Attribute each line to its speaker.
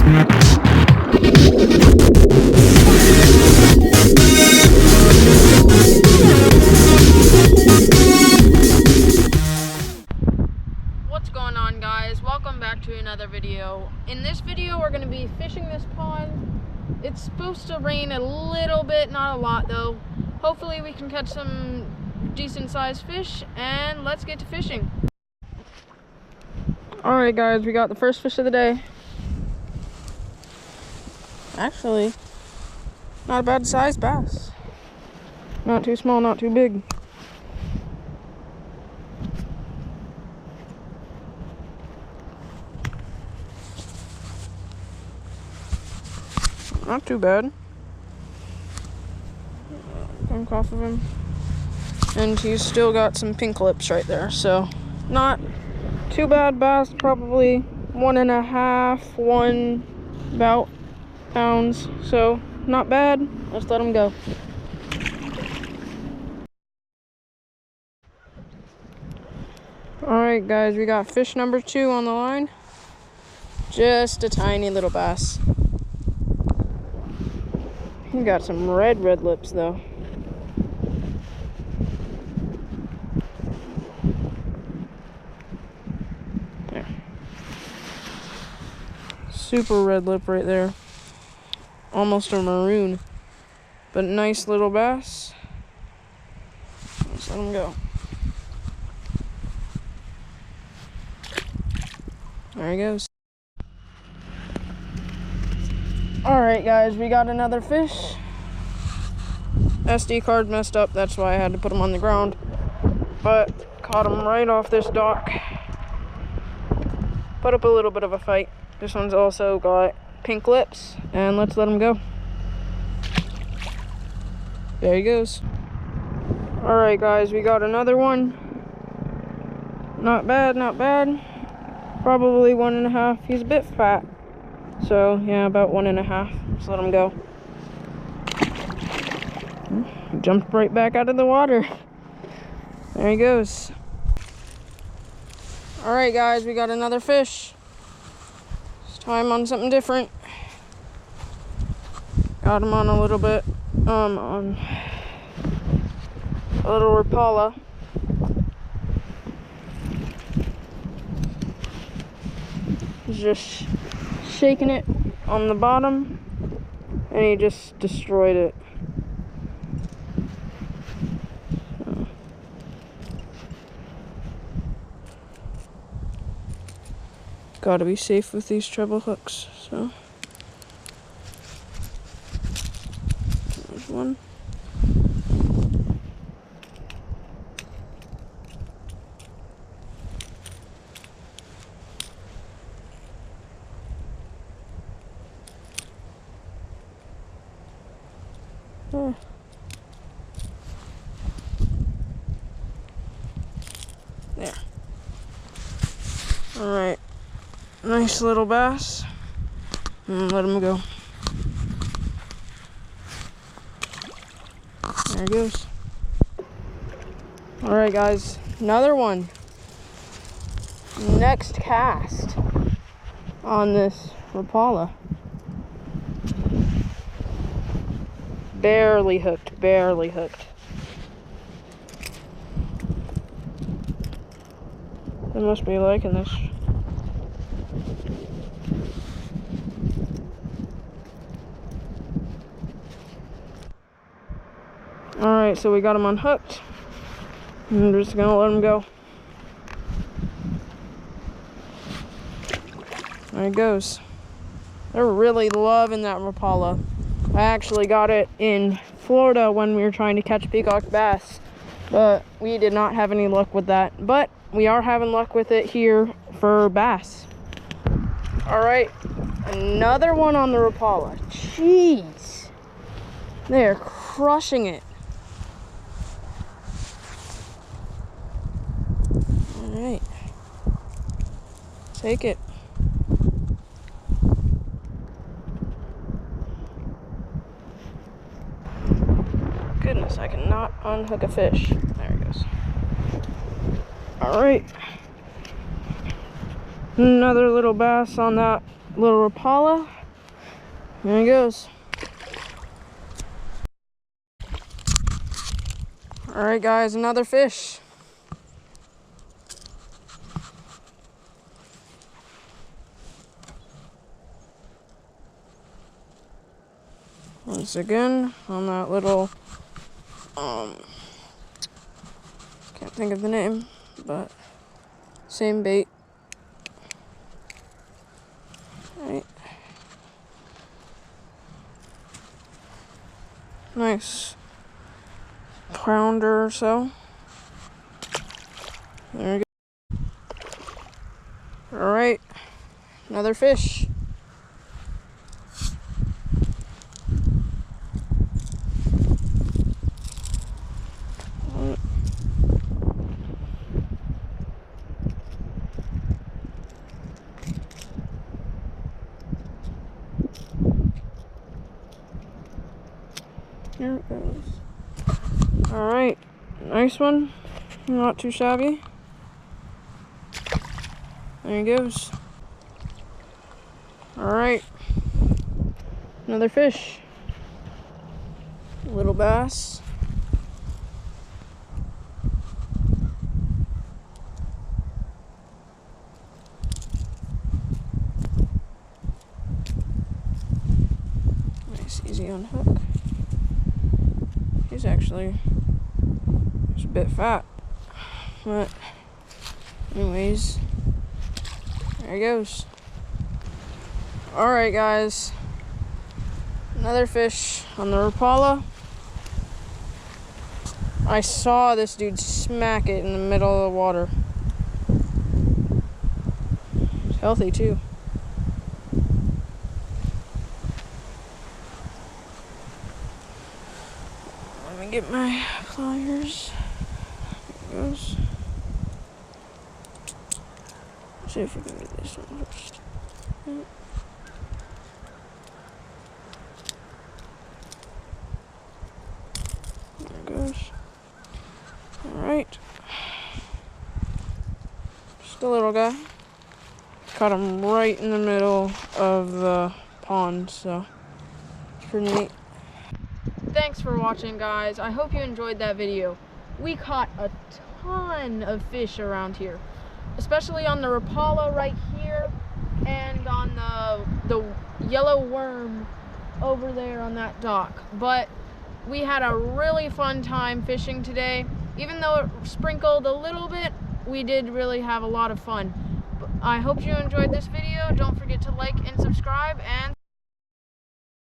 Speaker 1: What's going on, guys? Welcome back to another video. In this video we're going to be fishing this pond. It's supposed to rain a little bit, not a lot though. Hopefully we can catch some decent sized fish, and let's get to fishing. Alright guys, we got the first fish of the day. Actually, not a bad sized bass. Not too small, not too big. Not too bad. Dunk off of him. And he's still got some pink lips right there, so not too bad bass. Probably 1.5 about pounds, so not bad. Let's let him go. Alright guys, we got fish number 2 on the line. Just a tiny little bass. He got some red lips though. There. Super red lip right there. Almost a maroon. But nice little bass. Let's let him go. There he goes. Alright guys, we got another fish. SD card messed up, that's why I had to put him on the ground. But caught him right off this dock. Put up a little bit of a fight. This one's also got pink lips, and let's let him go. There he goes. Alright guys, we got another one. Not bad, not bad. Probably 1.5. He's a bit fat. So, yeah, about 1.5. Just let him go. He jumped right back out of the water. There he goes. Alright guys, we got another fish. This time on something different. Got him on a little bit, on a little Rapala. He's just shaking it on the bottom, and he just destroyed it. Gotta be safe with these treble hooks, so there's one. Oh. There. Alright. Nice little bass. And let him go. There he goes. Alright guys, another one. Next cast on this Rapala. Barely hooked, barely hooked. They must be liking this. Alright, so we got him unhooked. I'm just gonna let him go. There he goes. They're really loving that Rapala. I actually got it in Florida when we were trying to catch peacock bass, but we did not have any luck with that. But we are having luck with it here for bass. Alright, another one on the Rapala. Jeez. They're crushing it. Alright. Take it. Goodness, I cannot unhook a fish. There it goes. Alright. Another little bass on that little Rapala. There he goes. All right, guys, another fish. Once again, on that little, can't think of the name, but same bait. All right. Nice pounder or so. There we go. All right, another fish. Here it goes. All right, nice one. Not too shabby. There he goes. All right, another fish. Little bass. Nice, easy on hook. He's actually just a bit fat, but anyways, there he goes. All right, guys, another fish on the Rapala. I saw this dude smack it in the middle of the water. It's healthy too. Let me get my pliers. There it goes. Let's see if we can get this one first. There it goes. Alright. Just a little guy. Caught him right in the middle of the pond, so it's pretty neat. Thanks for watching, guys. I hope you enjoyed that video. We caught a ton of fish around here, especially on the Rapala right here and on the yellow worm over there on that dock. But we had a really fun time fishing today. Even though it sprinkled a little bit, we did really have a lot of fun. I hope you enjoyed this video. Don't forget to like and subscribe, and